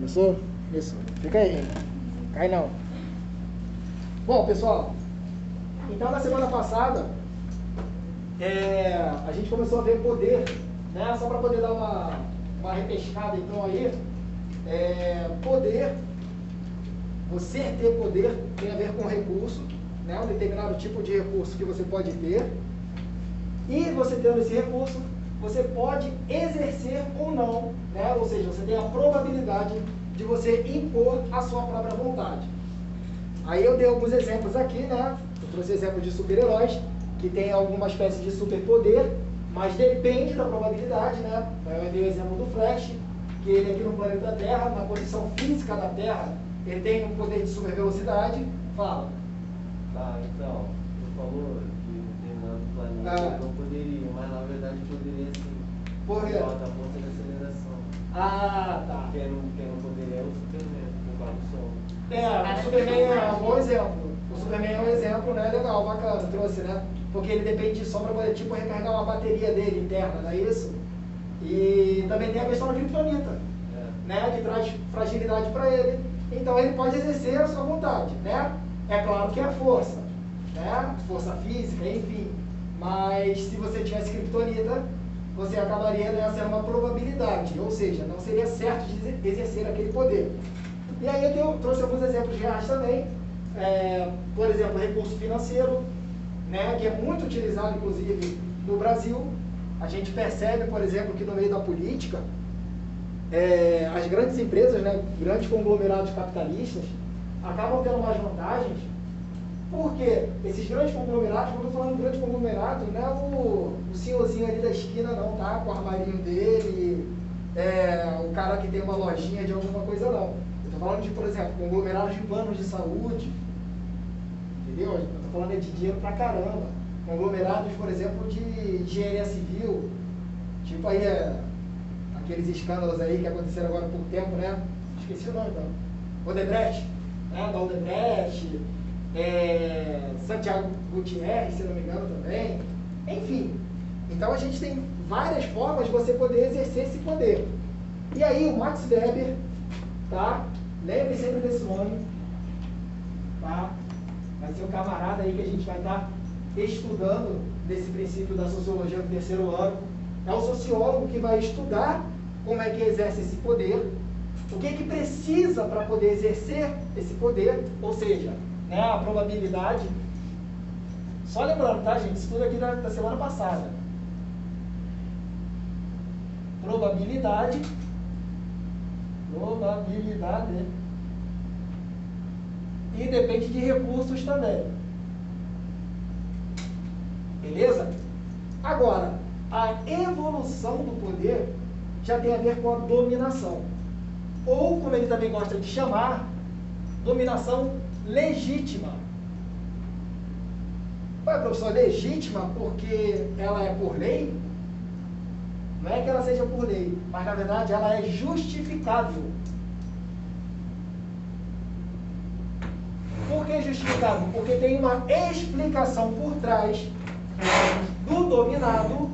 Começou? Isso. Fica aí. Cai não. Bom, pessoal, então na semana passada a gente começou a ver poder, né? Só para poder dar uma repescada então aí. Poder, você ter poder tem a ver com recurso, né? Um determinado tipo de recurso que você pode ter. E você tendo esse recurso, você pode exercer ou não, né? Ou seja, você tem a probabilidade de você impor a sua própria vontade. Aí eu dei alguns exemplos aqui, né? Eu trouxe exemplo de super-heróis, que tem alguma espécie de superpoder, mas depende da probabilidade, né? Eu dei o exemplo do Flash, que ele aqui no planeta Terra, na posição física da Terra, ele tem um poder de super velocidade. Fala. Tá, então, você falou que determinado planeta não poderia, mas na verdade poderia sim. Por quê? Por causa da força de aceleração. Ah, tá. Quem não poderia é o Superman, por causa do Sol. O Superman é um bom exemplo. O Superman é um exemplo, né? Legal, bacana, trouxe, né? Porque ele depende de som para poder, tipo, recarregar uma bateria dele interna, não é isso? E também tem a questão da criptonita, né? Que traz fragilidade para ele. Então ele pode exercer a sua vontade, né? É claro que é força, né? Força física, enfim. Mas se você tivesse criptonita, você acabaria, né, sendo uma probabilidade, ou seja, não seria certo de exercer aquele poder. E aí eu trouxe alguns exemplos reais também. Por exemplo, recurso financeiro, né, que é muito utilizado, inclusive, no Brasil. A gente percebe, por exemplo, que no meio da política, as grandes empresas, né, grandes conglomerados capitalistas, acabam tendo mais vantagens, porque esses grandes conglomerados, quando eu estou falando de grande conglomerado, não é o senhorzinho ali da esquina não, tá? Com o armarinho dele, o cara que tem uma lojinha de alguma coisa não. Eu estou falando de, por exemplo, conglomerados de planos de saúde, entendeu? Eu estou falando de dinheiro pra caramba. Conglomerados, por exemplo, de engenharia civil, tipo aí aqueles escândalos aí que aconteceram agora há pouco tempo, né? Esqueci o nome, então. Odebrecht, né? Da Odebrecht, Santiago Gutierrez, se não me engano também. Enfim, então a gente tem várias formas de você poder exercer esse poder. E aí o Max Weber, tá? Lembre sempre desse nome, tá? Vai ser o camarada aí que a gente vai estar estudando desse princípio da sociologia no terceiro ano. É o sociólogo que vai estudar como é que exerce esse poder, o que precisa para poder exercer esse poder, ou seja, né, a probabilidade. Só lembrando, tá, gente? Isso tudo aqui da semana passada. Probabilidade. E depende de recursos também. Beleza? Agora, a evolução do poder já tem a ver com a dominação. Ou, como ele também gosta de chamar, dominação legítima. Ué, professor, legítima porque ela é por lei? Não é que ela seja por lei, mas na verdade ela é justificável. Por que justificável? Porque tem uma explicação por trás do dominado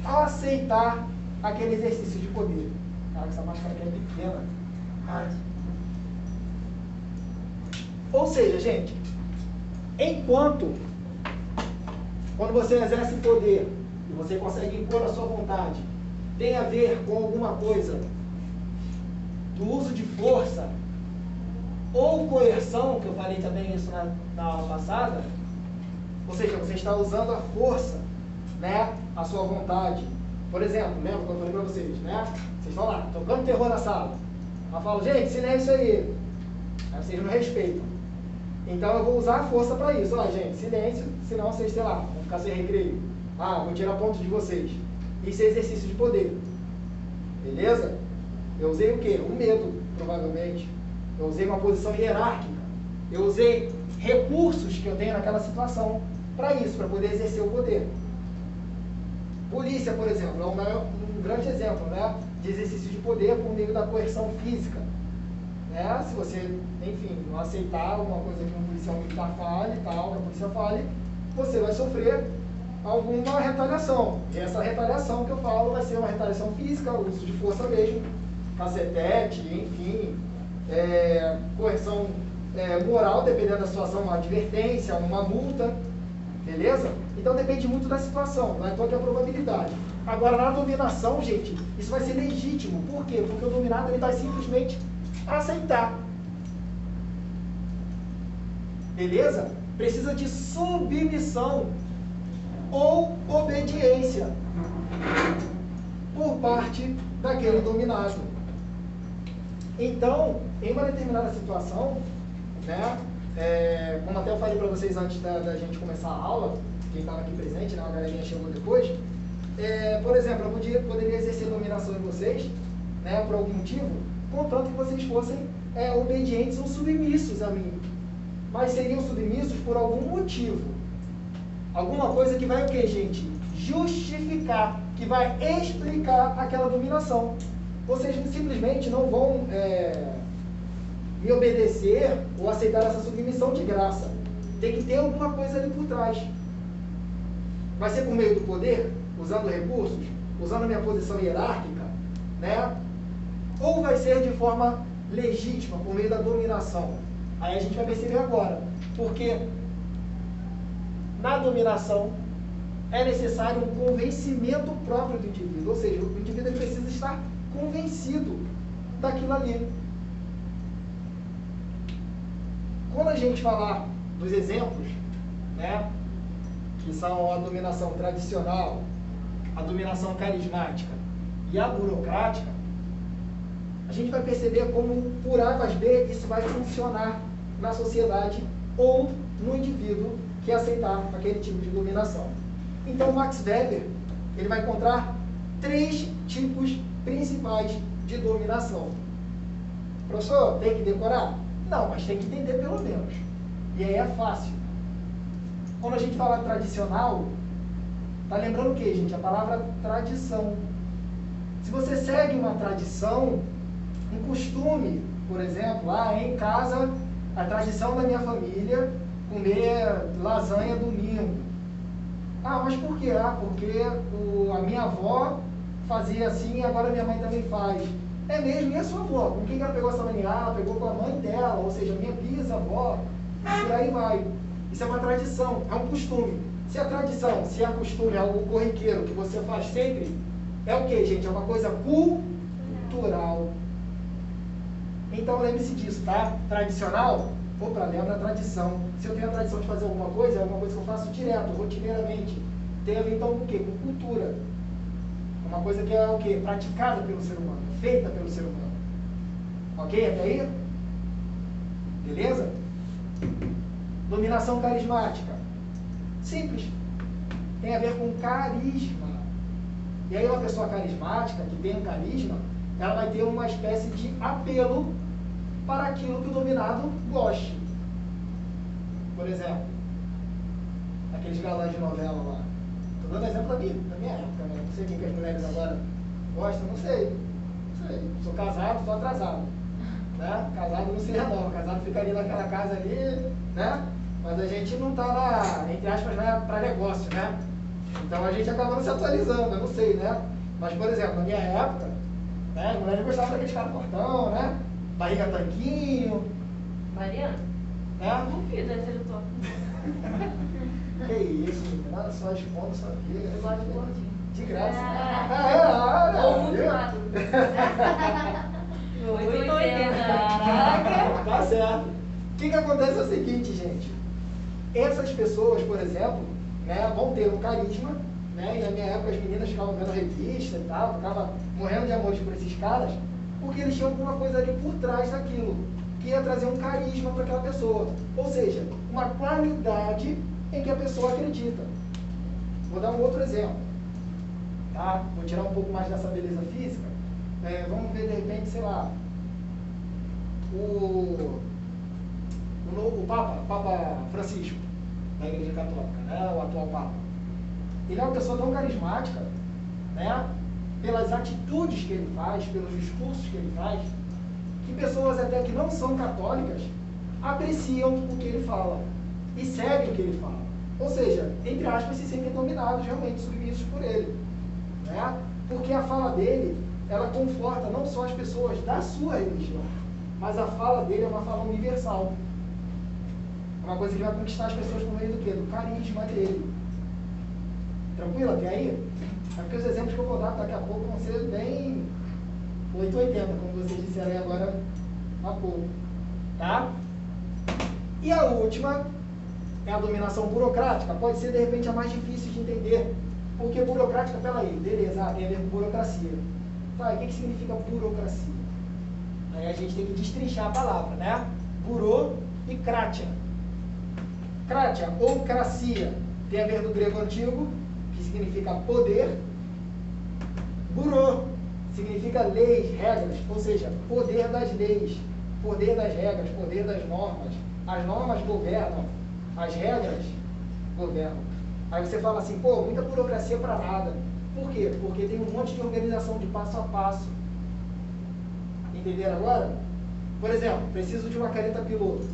a aceitar aquele exercício de poder. Cara, essa máscara aqui é pequena. Ai. Ou seja, gente, quando você exerce poder e você consegue impor a sua vontade, tem a ver com alguma coisa do uso de força ou coerção, que eu falei também isso na aula passada, ou seja, você está usando a força, né, a sua vontade. Por exemplo, lembra quando eu falei para vocês, né? Vocês estão lá, tocando terror na sala. Eu falo, gente, silêncio aí. Aí vocês não respeitam. Então eu vou usar a força para isso. Ó, gente, silêncio, senão vocês, sei lá, vão ficar sem recreio. Vou tirar ponto de vocês. Isso é exercício de poder. Beleza? Eu usei o quê? O medo, provavelmente. Eu usei uma posição hierárquica. Eu usei recursos que eu tenho naquela situação para isso, para poder exercer o poder. Polícia, por exemplo, é um grande exemplo, né, de exercício de poder por meio da coerção física. Né? Se você, enfim, não aceitar alguma coisa que um policial militar fale e tal, que a polícia fale, você vai sofrer alguma retaliação. E essa retaliação que eu falo vai ser uma retaliação física, o uso de força mesmo, cacetete, enfim, correção moral, dependendo da situação, uma advertência, uma multa, beleza? Então depende muito da situação, não é toda a probabilidade. Agora, na dominação, gente, isso vai ser legítimo. Por quê? Porque o dominado ele vai simplesmente aceitar. Beleza? Precisa de submissão ou obediência por parte daquele dominado. Então, em uma determinada situação, né, como até eu falei para vocês antes da gente começar a aula, quem estava aqui presente, né, a galerinha chegou depois, por exemplo, eu poderia exercer dominação em vocês, né, por algum motivo, contanto que vocês fossem obedientes ou submissos a mim. Mas seriam submissos por algum motivo. Alguma coisa que vai o quê, gente? Justificar, que vai explicar aquela dominação. Vocês simplesmente não vão me obedecer ou aceitar essa submissão de graça. Tem que ter alguma coisa ali por trás. Vai ser por meio do poder, usando recursos, usando a minha posição hierárquica, né? Ou vai ser de forma legítima, por meio da dominação. Aí a gente vai perceber agora, porque na dominação é necessário um convencimento próprio do indivíduo, ou seja, o indivíduo precisa estar convencido daquilo ali. Quando a gente falar dos exemplos, né, que são a dominação tradicional, a dominação carismática e a burocrática, a gente vai perceber como, por A mais B, isso vai funcionar na sociedade ou no indivíduo que aceitar aquele tipo de dominação. Então, Max Weber, ele vai encontrar 3 tipos principais de dominação. Professor, tem que decorar? Não, mas tem que entender pelo menos. E aí é fácil. Quando a gente fala tradicional, tá lembrando o que, gente? A palavra tradição. Se você segue uma tradição, um costume, por exemplo, em casa, a tradição da minha família, comer lasanha domingo. Mas por quê? Porque a minha avó fazia assim e agora minha mãe também faz. É mesmo, e a sua avó? Com quem ela pegou essa mania? Ela pegou com a mãe dela, ou seja, minha bisavó, por aí vai. Isso é uma tradição, é um costume. Se a tradição, se é costume, é algo corriqueiro que você faz sempre, é o que, gente? É uma coisa cultural. Então lembre-se disso, tá? Tradicional, lembra a tradição. Se eu tenho a tradição de fazer alguma coisa, é uma coisa que eu faço direto, rotineiramente. Tem a ver então com o quê? Com cultura. Uma coisa que é o quê? Praticada pelo ser humano, feita pelo ser humano. Ok? Até aí? Beleza? Dominação carismática. Simples. Tem a ver com carisma. E aí uma pessoa carismática, que tem um carisma, ela vai ter uma espécie de apelo para aquilo que o dominado goste. Por exemplo, aqueles galãs de novela lá. Estou dando exemplo da minha época, né? Não sei quem que as mulheres agora gostam, não sei. Sou casado, estou atrasado. Né? Casado não se renova, casado fica ali naquela casa ali, né? Mas a gente não está, entre aspas, né, para negócio, né? Então a gente acaba não se atualizando, eu não sei, né? Mas, por exemplo, na minha época, né, as mulheres gostavam daqueles caras fortão, né? Barriga tanquinho. Mariana? Né? Não fiz, deve ser top. Que isso, menina, só expondo sua vida. Eu gosto de gordinho. De graça. Ou muito magro. 880. Caraca. Tá certo. O que acontece é o seguinte, gente. Essas pessoas, por exemplo, né, vão ter um carisma, né? E na minha época as meninas ficavam vendo revista e tal, ficavam morrendo de amores por esses caras, porque eles tinham alguma coisa ali por trás daquilo, que ia trazer um carisma para aquela pessoa. Ou seja, uma qualidade em que a pessoa acredita. Vou dar um outro exemplo. Tá? Vou tirar um pouco mais dessa beleza física. Vamos ver de repente, sei lá, o Papa Francisco, da Igreja Católica, né? O atual Papa. Ele é uma pessoa tão carismática, né? Pelas atitudes que ele faz, pelos discursos que ele faz, que pessoas até que não são católicas apreciam o que ele fala e seguem o que ele fala. Ou seja, entre aspas, se sentem dominados, realmente submissos por ele. Né? Porque a fala dele ela conforta não só as pessoas da sua religião, mas a fala dele é uma fala universal. É uma coisa que vai conquistar as pessoas por meio do quê? Do carisma dele. Tranquilo até aí? É porque os exemplos que eu vou dar daqui a pouco vão ser bem 880, como vocês disseram aí agora há pouco. Tá? E a última é a dominação burocrática. Pode ser, de repente, a mais difícil de entender. Porque burocrática, peraí, beleza, tem a ver com burocracia. Tá, e o que significa burocracia? Aí a gente tem que destrinchar a palavra, né? Burô e kratia. Kratia ou cracia tem a ver do grego antigo, que significa poder. Burô significa leis, regras, ou seja, poder das leis, poder das regras, poder das normas. As normas governam, as regras governam. Aí você fala assim, pô, muita burocracia para nada. Por quê? Porque tem um monte de organização de passo a passo. Entenderam agora? Por exemplo, preciso de uma caneta piloto.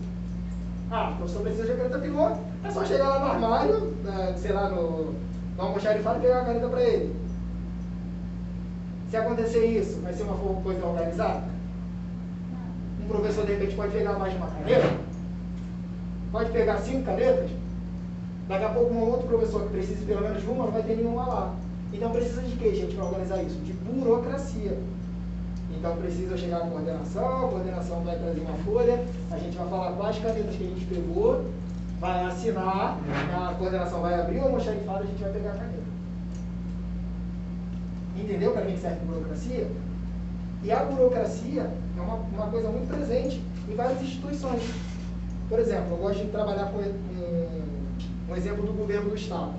Ah, o professor precisa de uma caneta piloto, é só chegar lá no armário, sei lá, no almoxarifado e pegar uma caneta para ele. Se acontecer isso, vai ser uma coisa organizada? Um professor, de repente, pode pegar mais de uma caneta? Pode pegar 5 canetas? Daqui a pouco, um outro professor que precise pelo menos de uma, não vai ter nenhuma lá. Então, precisa de quê, gente, para organizar isso? De burocracia. Então, precisa chegar a coordenação vai trazer uma folha, a gente vai falar quais canetas que a gente pegou, vai assinar, a coordenação vai abrir o almoxarifado e a gente vai pegar a caneta. Entendeu para que serve a burocracia? E a burocracia é uma coisa muito presente em várias instituições. Por exemplo, eu gosto de trabalhar com um exemplo do governo do Estado,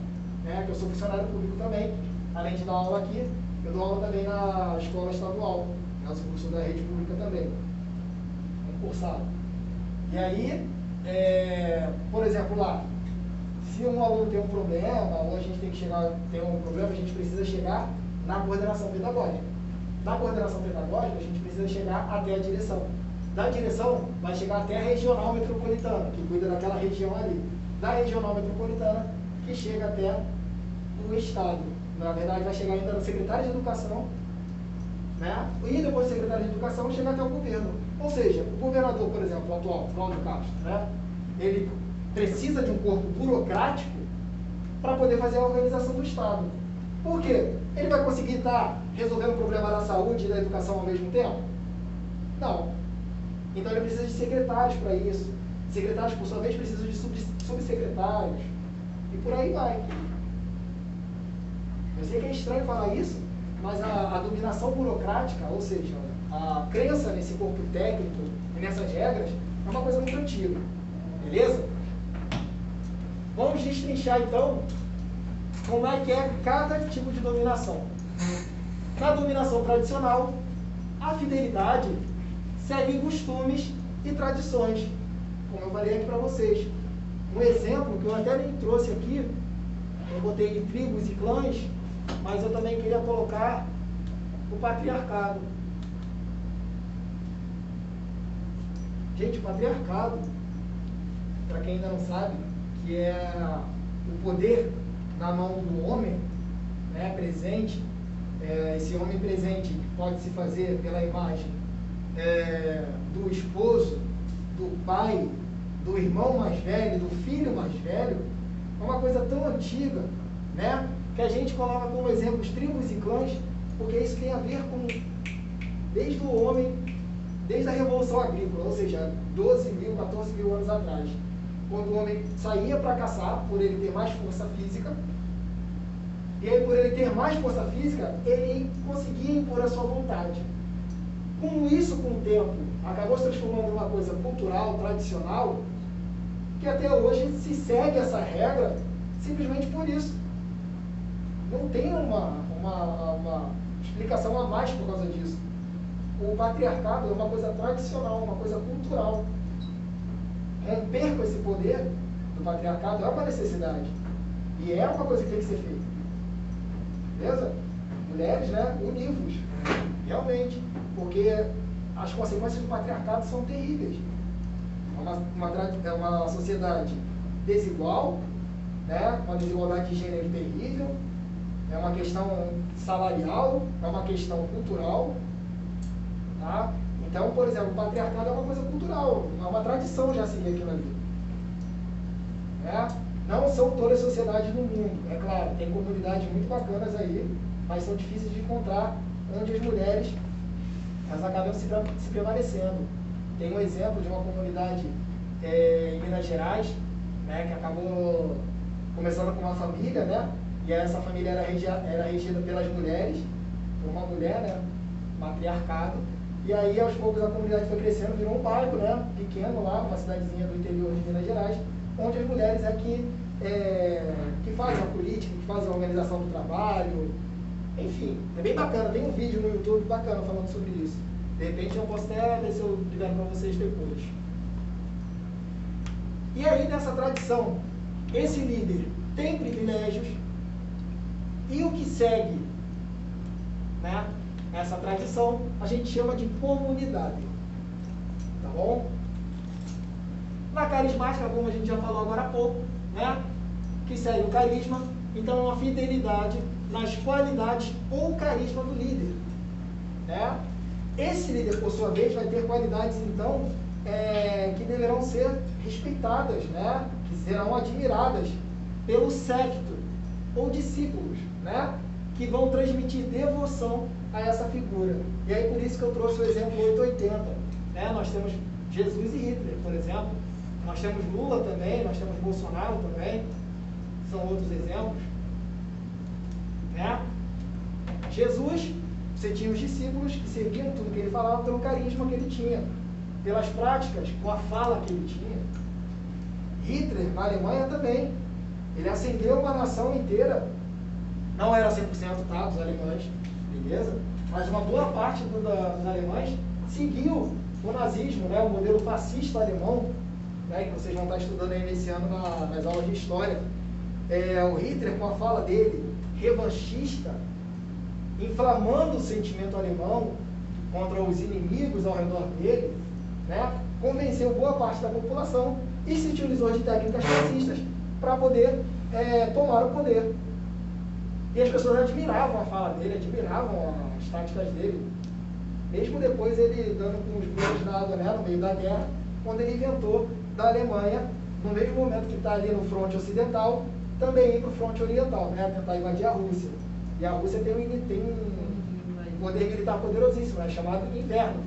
né? Que eu sou funcionário público também, além de dar aula aqui, eu dou aula também na escola estadual, nosso curso da rede pública também, concursado. E aí, por exemplo, lá, se um aluno tem um problema, ou a gente tem um problema, a gente precisa chegar na coordenação pedagógica. Na coordenação pedagógica, a gente precisa chegar até a direção. Da direção, vai chegar até a regional metropolitana, que cuida daquela região ali. Da regional metropolitana, que chega até o Estado. Na verdade, vai chegar ainda no secretário de Educação, né? E depois do secretário de Educação, chega até o governo. Ou seja, o governador, por exemplo, o atual, Cláudio Castro, né? Ele precisa de um corpo burocrático para poder fazer a organização do Estado. Por quê? Ele vai conseguir estar resolvendo o problema da saúde e da educação ao mesmo tempo? Não. Então ele precisa de secretários para isso. Secretários, por sua vez, precisam de subsecretários. E por aí vai. Eu sei que é estranho falar isso, mas a dominação burocrática, ou seja, a crença nesse corpo técnico e nessas regras, é uma coisa muito antiga. Beleza? Vamos destrinchar, então, como é que é cada tipo de dominação. Na dominação tradicional, a fidelidade segue costumes e tradições, como eu falei aqui para vocês. Um exemplo que eu até nem trouxe aqui, eu botei em tribos e clãs, mas eu também queria colocar o patriarcado. Gente, o patriarcado, para quem ainda não sabe, que é o poder na mão do homem, né, presente, esse homem presente pode se fazer pela imagem do esposo, do pai, do irmão mais velho, do filho mais velho. É uma coisa tão antiga, né, que a gente coloca como exemplo os tribos e clãs, porque isso tem a ver com, desde o homem, desde a Revolução Agrícola, ou seja, 12 mil, 14 mil anos atrás, quando o homem saía para caçar, por ele ter mais força física, e aí por ele ter mais força física, ele conseguia impor a sua vontade. Com isso, com o tempo, acabou se transformando numa coisa cultural, tradicional, que até hoje se segue essa regra simplesmente por isso. Não tem uma explicação a mais por causa disso. O patriarcado é uma coisa tradicional, uma coisa cultural. Romper com esse poder do patriarcado é uma necessidade. E é uma coisa que tem que ser feita. Beleza? Mulheres, né? Univos. Realmente. Porque as consequências do patriarcado são terríveis. É uma sociedade desigual, né? Uma desigualdade de gênero terrível, é uma questão salarial, é uma questão cultural, tá? Então, por exemplo, o patriarcado é uma coisa cultural, é uma tradição já seguir aquilo ali. Né? Não são todas as sociedades do mundo, é claro, tem comunidades muito bacanas aí, mas são difíceis de encontrar onde as mulheres elas acabam se prevalecendo. Tem um exemplo de uma comunidade em Minas Gerais, né, que acabou começando com uma família, né, e essa família era regida pelas mulheres, por uma mulher, né, matriarcado, e aí aos poucos a comunidade foi crescendo, virou um bairro, né, pequeno lá, uma cidadezinha do interior de Minas Gerais, onde as mulheres que fazem a política, que fazem a organização do trabalho, enfim, é bem bacana, tem um vídeo no YouTube bacana falando sobre isso. De repente eu posso até ver se eu libero para vocês depois. E aí nessa tradição, esse líder tem privilégios e o que segue, né, essa tradição a gente chama de comunidade. Tá bom? Na carismática, como a gente já falou agora há pouco, né, que segue o carisma, então é uma fidelidade nas qualidades ou carisma do líder. Né? Esse líder, por sua vez, vai ter qualidades, então, que deverão ser respeitadas, né? Que serão admiradas pelo séquito ou discípulos, né? Que vão transmitir devoção a essa figura. E aí, por isso que eu trouxe o exemplo 880. Né? Nós temos Jesus e Hitler, por exemplo. Nós temos Lula também, nós temos Bolsonaro também. São outros exemplos. Né? Jesus, você tinha os discípulos que seguiam tudo que ele falava pelo carisma que ele tinha, pelas práticas, com a fala que ele tinha. Hitler, na Alemanha também, ele acendeu uma nação inteira, não era 100%, tá, dos alemães, beleza? Mas uma boa parte dos alemães seguiu o nazismo, né, o modelo fascista alemão, né, que vocês vão estar estudando aí nesse ano nas aulas de história. O Hitler, com a fala dele, revanchista, inflamando o sentimento alemão contra os inimigos ao redor dele, né, convenceu boa parte da população e se utilizou de técnicas fascistas para poder tomar o poder. E as pessoas admiravam a fala dele, admiravam as táticas dele, mesmo depois ele dando com os burros na água, né, no meio da guerra, quando ele inventou da Alemanha, no mesmo momento que está ali no fronte ocidental, também ir para o fronte oriental, né, tentar invadir a Rússia. E a Rússia tem um poder militar poderosíssimo, né, chamado inverno.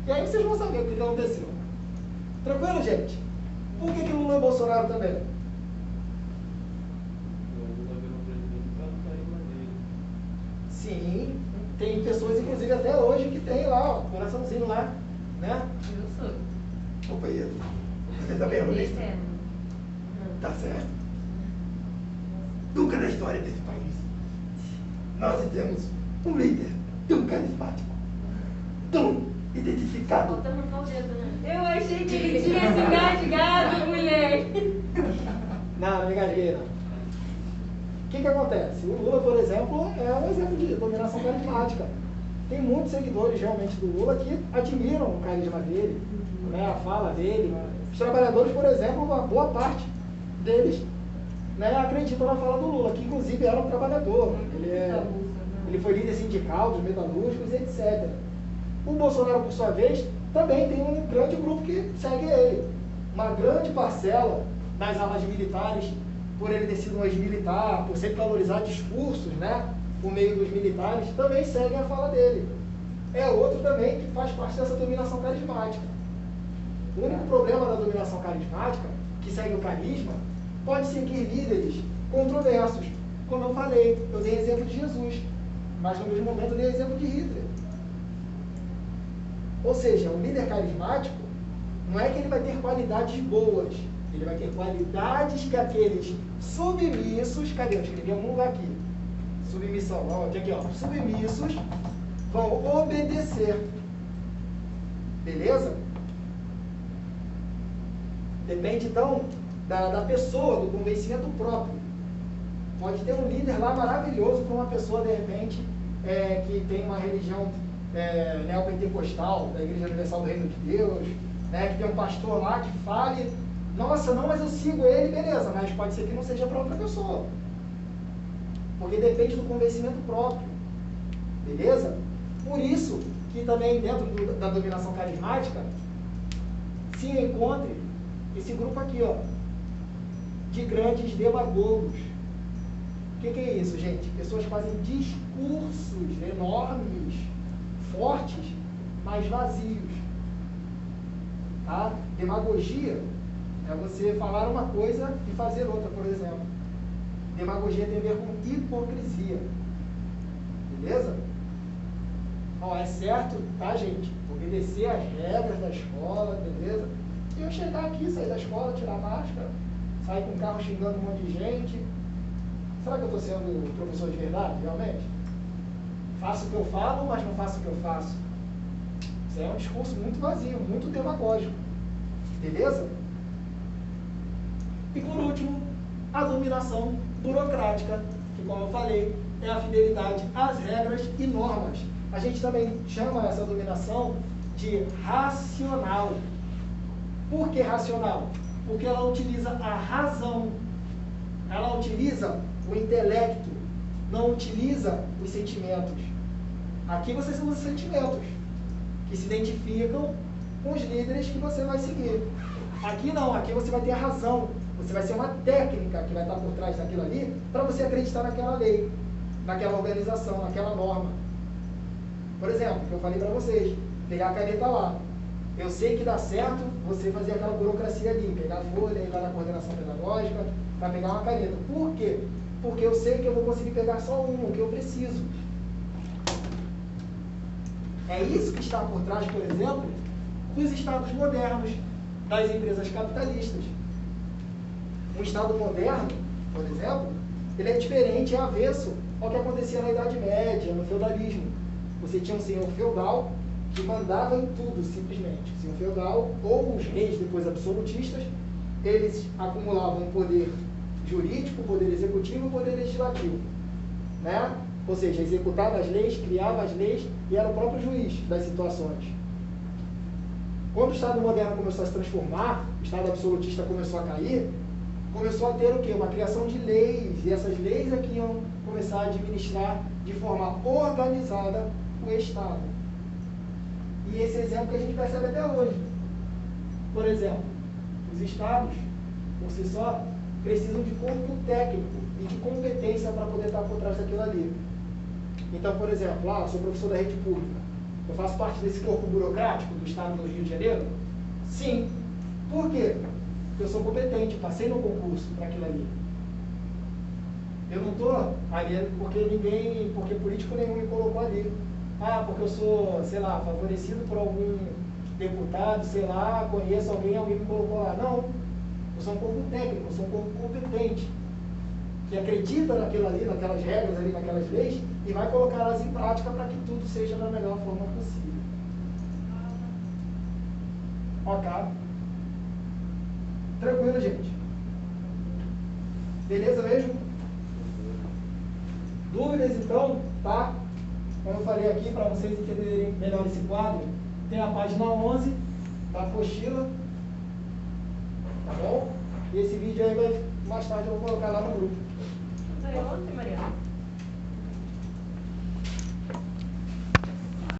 E aí vocês vão saber o que aconteceu. Tranquilo, gente? Por que Lula e Bolsonaro também? Sim, tem pessoas, inclusive até hoje, que tem lá, ó, coraçãozinho lá, né? Eu sou. Companheiro, você também é rurista? Tá certo. Nunca na história desse país nós temos um líder tão carismático, tão identificado. Botando no dedo, né? Eu achei que ele tinha se engasgado, mulher. Não, não engasguei, não. O que acontece? O Lula, por exemplo, é um exemplo de dominação carismática. Tem muitos seguidores realmente do Lula que admiram o carisma dele, né, a fala dele. Os trabalhadores, por exemplo, uma boa parte deles, né, acreditam na fala do Lula, que inclusive era um trabalhador. Ele foi líder sindical dos metalúrgicos, etc. O Bolsonaro, por sua vez, também tem um grande grupo que segue ele. Uma grande parcela das alas militares, por ele ter sido um ex-militar, por sempre valorizar discursos, né, por meio dos militares, também seguem a fala dele. É outro também que faz parte dessa dominação carismática. O único problema da dominação carismática, que segue o carisma, pode seguir líderes controversos. Como eu falei, eu dei exemplo de Jesus, mas no mesmo momento eu dei exemplo de Hitler. Ou seja, o líder carismático não é que ele vai ter qualidades boas, ele vai ter qualidades que aqueles submissos, cadê? Eu escrevi em algum lugar aqui. Submissão, ó, aqui, ó. Submissos vão obedecer. Beleza? Depende, então, da pessoa, do convencimento próprio. Pode ter um líder lá maravilhoso para uma pessoa, de repente, que tem uma religião neopentecostal, da Igreja Universal do Reino de Deus, né, que tem um pastor lá que fale, nossa, não, mas eu sigo ele, beleza, mas pode ser que não seja para outra pessoa. porque depende do convencimento próprio, beleza? Por isso que também dentro da dominação carismática se encontre esse grupo aqui, ó, de grandes demagogos. O que é isso, gente? Pessoas que fazem discursos enormes, fortes, mas vazios. Tá? Demagogia é você falar uma coisa e fazer outra, por exemplo. Demagogia tem a ver com hipocrisia. Beleza? Ó, é certo, tá, gente? Obedecer às regras da escola, beleza? E eu chegar aqui, sair da escola, tirar a máscara, sair com o carro xingando um monte de gente. Será que eu estou sendo professor de verdade, realmente? Faço o que eu falo, mas não faço o que eu faço. Isso é um discurso muito vazio, muito demagógico. Beleza? E por último, a dominação burocrática, que, como eu falei, é a fidelidade às regras e normas. A gente também chama essa dominação de racional. Por que racional? Porque ela utiliza a razão, ela utiliza o intelecto, não utiliza os sentimentos. Aqui você usa os sentimentos, que se identificam com os líderes que você vai seguir. Aqui não, aqui você vai ter a razão, você vai ser uma técnica que vai estar por trás daquilo ali, para você acreditar naquela lei, naquela organização, naquela norma. Por exemplo, que eu falei para vocês, pegar a caneta lá. Eu sei que dá certo você fazer aquela burocracia ali, pegar a folha, ir lá na coordenação pedagógica, para pegar uma caneta. Por quê? Porque eu sei que eu vou conseguir pegar só uma, o que eu preciso. É isso que está por trás, por exemplo, dos estados modernos, das empresas capitalistas. Um estado moderno, por exemplo, ele é diferente, é avesso ao que acontecia na Idade Média, no feudalismo. Você tinha um senhor feudal que mandava em tudo, simplesmente. O senhor feudal, ou os reis depois absolutistas, eles acumulavam poder jurídico, poder executivo e poder legislativo. Né? Ou seja, executava as leis, criava as leis e era o próprio juiz das situações. Quando o Estado moderno começou a se transformar, o Estado absolutista começou a cair, começou a ter o quê? Uma criação de leis, e essas leis aqui iam começar a administrar de forma organizada o Estado. E esse exemplo que a gente percebe até hoje. Por exemplo, os Estados, por si só, precisam de corpo técnico e de competência para poder estar por trás daquilo ali. Então, por exemplo, lá, eu sou professor da rede pública. Eu faço parte desse corpo burocrático do Estado do Rio de Janeiro? Sim. Por quê? Porque eu sou competente, passei no concurso para aquilo ali. Eu não estou ali porque político nenhum me colocou ali. Ah, porque eu sou, sei lá, favorecido por algum deputado, sei lá, conheço alguém me colocou lá. Não. Eu sou um corpo técnico, eu sou um corpo competente, que acredita naquilo ali, naquelas regras ali, naquelas leis, e vai colocá-las em prática para que tudo seja da melhor forma possível. Ok? Tranquilo, gente? Beleza mesmo? Dúvidas, então, tá? Como eu falei aqui, para vocês entenderem melhor esse quadro, tem a página 11 da apostila, tá bom? E esse vídeo aí, mais tarde eu vou colocar lá no grupo. Saiu ontem, Mariana?